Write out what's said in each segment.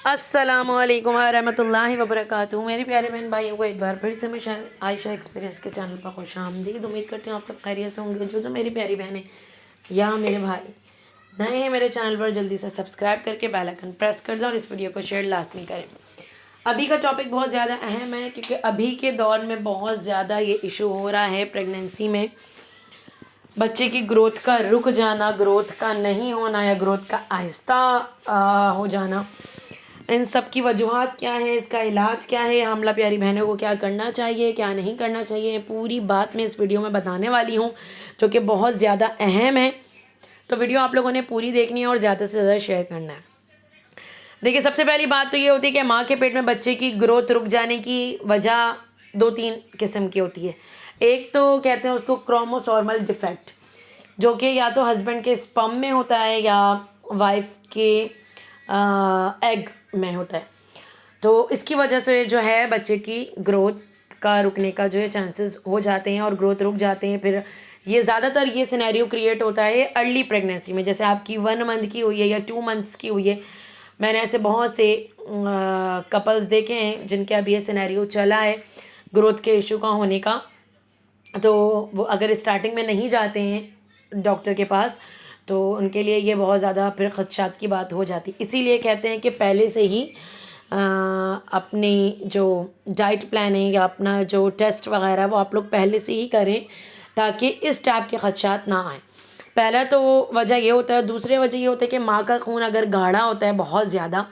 अस्सलाम वालेकुम रहमतुल्लाहि व बरकातुहू। मेरे प्यारे बहन भाइयों को एक बार फिर से मैं आयशा एक्सपीरियंस के चैनल पर खुश आमदीद। उम्मीद करती हूँ आप सब खैरियत से होंगे। जो मेरी प्यारी बहनें या मेरे भाई नए हैं मेरे चैनल पर, जल्दी से सब्सक्राइब करके बेल आइकन प्रेस कर दें और इस वीडियो को शेयर लाजमी करें। अभी का टॉपिक बहुत ज़्यादा अहम है क्योंकि अभी के दौर में बहुत ज़्यादा ये इशू हो रहा है प्रेगनेंसी में, बच्चे की ग्रोथ का रुक जाना, ग्रोथ का नहीं होना या ग्रोथ का आहिस्ता हो जाना। इन सब की वजूहात क्या है, इसका इलाज क्या है, हामला प्यारी बहनों को क्या करना चाहिए, क्या नहीं करना चाहिए, पूरी बात मैं इस वीडियो में बताने वाली हूँ जो कि बहुत ज़्यादा अहम है। तो वीडियो आप लोगों ने पूरी देखनी है और ज़्यादा से ज़्यादा शेयर करना है। देखिए, सबसे पहली बात तो ये होती है कि माँ के पेट में बच्चे की ग्रोथ रुक जाने की वजह 2-3 किस्म की होती है। एक तो कहते हैं उसको क्रोमोसोमल डिफेक्ट, जो कि या तो हस्बैंड के स्पर्म में होता है या वाइफ के एग में होता है। तो इसकी वजह से जो है बच्चे की ग्रोथ का रुकने का जो है चांसेस हो जाते हैं और ग्रोथ रुक जाते हैं। फिर ये ज़्यादातर ये सिनेरियो क्रिएट होता है अर्ली प्रेगनेंसी में, जैसे आपकी 1 मंथ की हुई है या 2 मंथ्स की हुई है। मैंने ऐसे बहुत से कपल्स देखे हैं जिनके अभी ये सिनेरियो चला है ग्रोथ के इशू का होने का। तो वो अगर स्टार्टिंग में नहीं जाते हैं डॉक्टर के पास तो उनके लिए ये बहुत ज़्यादा फिर खदशात की बात हो जाती। इसीलिए कहते हैं कि पहले से ही अपनी जो डाइट प्लान है या अपना जो टेस्ट वगैरह वो आप लोग पहले से ही करें ताकि इस टाइप के खदशात ना आएँ। पहला तो वजह ये होता है। दूसरी वजह ये होता है कि माँ का खून अगर गाढ़ा होता है बहुत ज़्यादा,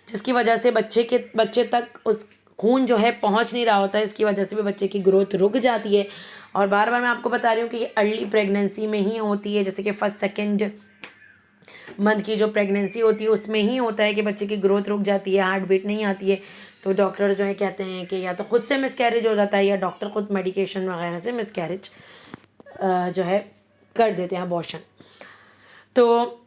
जिसकी वजह से बच्चे तक उस खून जो है पहुंच नहीं रहा होता है, इसकी वजह से भी बच्चे की ग्रोथ रुक जाती है। और बार बार मैं आपको बता रही हूँ कि ये अर्ली प्रेगनेंसी में ही होती है, जैसे कि फर्स्ट सेकंड मंथ की जो प्रेगनेंसी होती है उसमें ही होता है कि बच्चे की ग्रोथ रुक जाती है, हार्ट बीट नहीं आती है। तो डॉक्टर जो है कहते हैं कि या तो खुद से मिसकैरेज हो जाता है या डॉक्टर खुद मेडिकेशन वगैरह से मिसकैरेज जो है कर देते हैं, अबॉर्शन। तो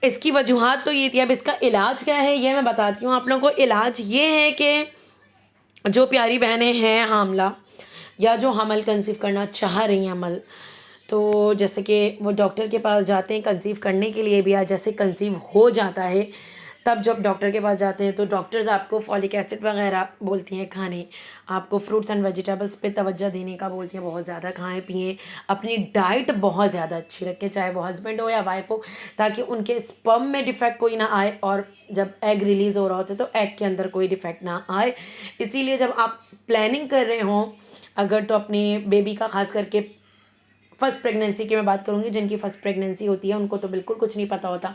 इसकी वजूहात तो ये थी। अब इसका इलाज क्या है ये मैं बताती हूँ आप लोगों को। इलाज ये है कि जो प्यारी बहनें हैं हामला या जो हमल कंसीव करना चाह रही हैं हमल, तो जैसे कि वो डॉक्टर के पास जाते हैं कंसीव करने के लिए भी, या जैसे कंसीव हो जाता है तब जब डॉक्टर के पास जाते हैं तो डॉक्टर्स आपको फॉलिक एसिड वगैरह बोलती हैं खाने, आपको फ्रूट्स एंड वेजिटेबल्स पे तवज्जो देने का बोलती हैं, बहुत ज़्यादा खाएं पिएं, अपनी डाइट बहुत ज़्यादा अच्छी रखें, चाहे वो हस्बैंड हो या वाइफ हो, ताकि उनके स्पर्म में डिफेक्ट कोई ना आए और जब एग रिलीज़ हो रहा होता है तो एग के अंदर कोई डिफेक्ट ना आए। इसीलिए जब आप प्लानिंग कर रहे हों अगर, तो अपनी बेबी का खास करके फर्स्ट प्रेगनेंसी की मैं बात करूँगी, जिनकी फ़र्स्ट प्रेगनेंसी होती है उनको तो बिल्कुल कुछ नहीं पता होता,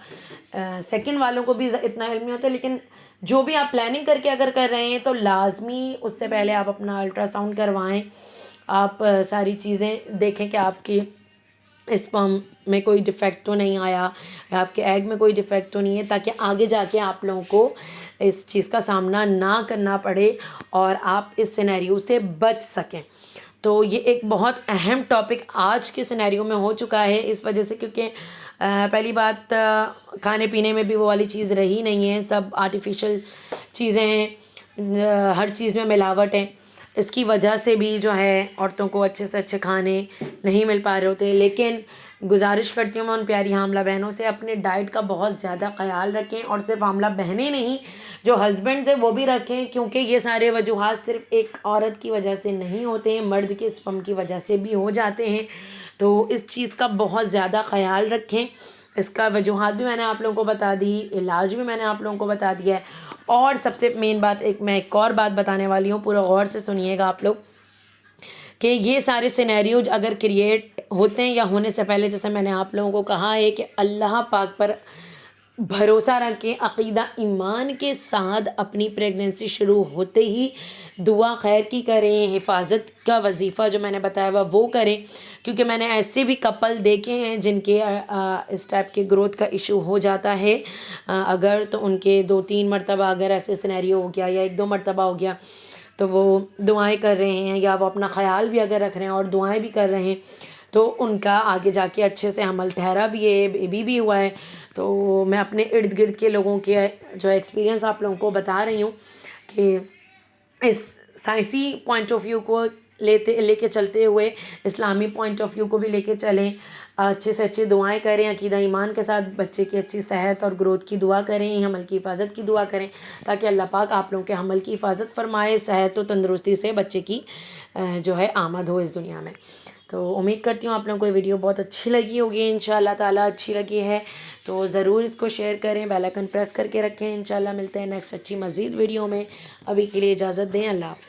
सेकंड वालों को भी इतना इल्म नहीं होता। लेकिन जो भी आप प्लानिंग करके अगर कर रहे हैं तो लाजमी उससे पहले आप अपना अल्ट्रासाउंड करवाएं, आप सारी चीज़ें देखें कि आपकी स्पर्म में कोई डिफ़ेक्ट तो नहीं आया या आपके एग में कोई डिफ़ेक्ट तो नहीं है, ताकि आगे जाके आप लोगों को इस चीज़ का सामना ना करना पड़े और आप इस सिनेरियो से बच सकें। तो ये एक बहुत अहम टॉपिक आज के सिनेरियो में हो चुका है इस वजह से, क्योंकि पहली बात खाने पीने में भी वो वाली चीज़ रही नहीं है, सब आर्टिफिशियल चीज़ें हैं, हर चीज़ में मिलावट है। इसकी वजह से भी जो है औरतों को अच्छे से अच्छे खाने नहीं मिल पा रहे होते। लेकिन गुजारिश करती हूँ मैं उन प्यारी हामला बहनों से, अपने डाइट का बहुत ज़्यादा ख्याल रखें, और सिर्फ हामला बहनें नहीं, जो हस्बैंड है वो भी रखें, क्योंकि ये सारे वजूहात सिर्फ एक औरत की वजह से नहीं होते हैं, मर्द के स्पर्म की वजह से भी हो जाते हैं। तो इस चीज़ का बहुत ज़्यादा ख्याल रखें। इसका वजूहात भी मैंने आप लोगों को बता दी, इलाज भी मैंने आप लोगों को बता दिया है। और सबसे मेन बात मैं एक और बात बताने वाली हूँ, पूरा गौर से सुनिएगा आप लोग, कि ये सारे सिनेरियोज अगर क्रिएट होते हैं या होने से पहले, जैसे मैंने आप लोगों को कहा है कि अल्लाह पाक पर भरोसा रखें, अक़ीदा ईमान के साथ अपनी प्रेगनेंसी शुरू होते ही दुआ खैर की करें, हिफाजत का वजीफ़ा जो मैंने बताया हुआ वो करें। क्योंकि मैंने ऐसे भी कपल देखे हैं जिनके इस टाइप के ग्रोथ का इशू हो जाता है, अगर तो उनके 2-3 मरतबा अगर ऐसे सिनेरियो हो गया या 1-2 मरतबा हो गया तो वो दुआएं कर रहे हैं या वो अपना ख़याल भी अगर रख रहे हैं और दुआएं भी कर रहे हैं तो उनका आगे जाके अच्छे से हमल ठहरा भी है, बेबी भी हुआ है। तो मैं अपने इर्द गिर्द के लोगों के जो एक्सपीरियंस आप लोगों को बता रही हूँ कि इस साइंसी पॉइंट ऑफ व्यू को लेके चलते हुए इस्लामी पॉइंट ऑफ व्यू को भी लेके चलें। اچھے سے اچھی دعائیں کریں، عقیدہ ایمان کے ساتھ بچے کی اچھی صحت اور گروتھ کی دعا کریں، حمل کی حفاظت کی دعا کریں، تاکہ اللہ پاک آپ لوگوں کے حمل کی حفاظت فرمائے، صحت و تندرستی سے بچے کی جو ہے آمد ہو اس دنیا میں۔ تو امید کرتی ہوں آپ لوگوں کو یہ ویڈیو بہت اچھی لگی ہوگی، انشاءاللہ تعالیٰ اچھی لگی ہے تو ضرور اس کو شیئر کریں، بیل آئکن پریس کر کے رکھیں۔ انشاءاللہ ملتے ہیں نیکسٹ اچھی مزید ویڈیو میں، ابھی کے لیے اجازت دیں، اللہ حافظ۔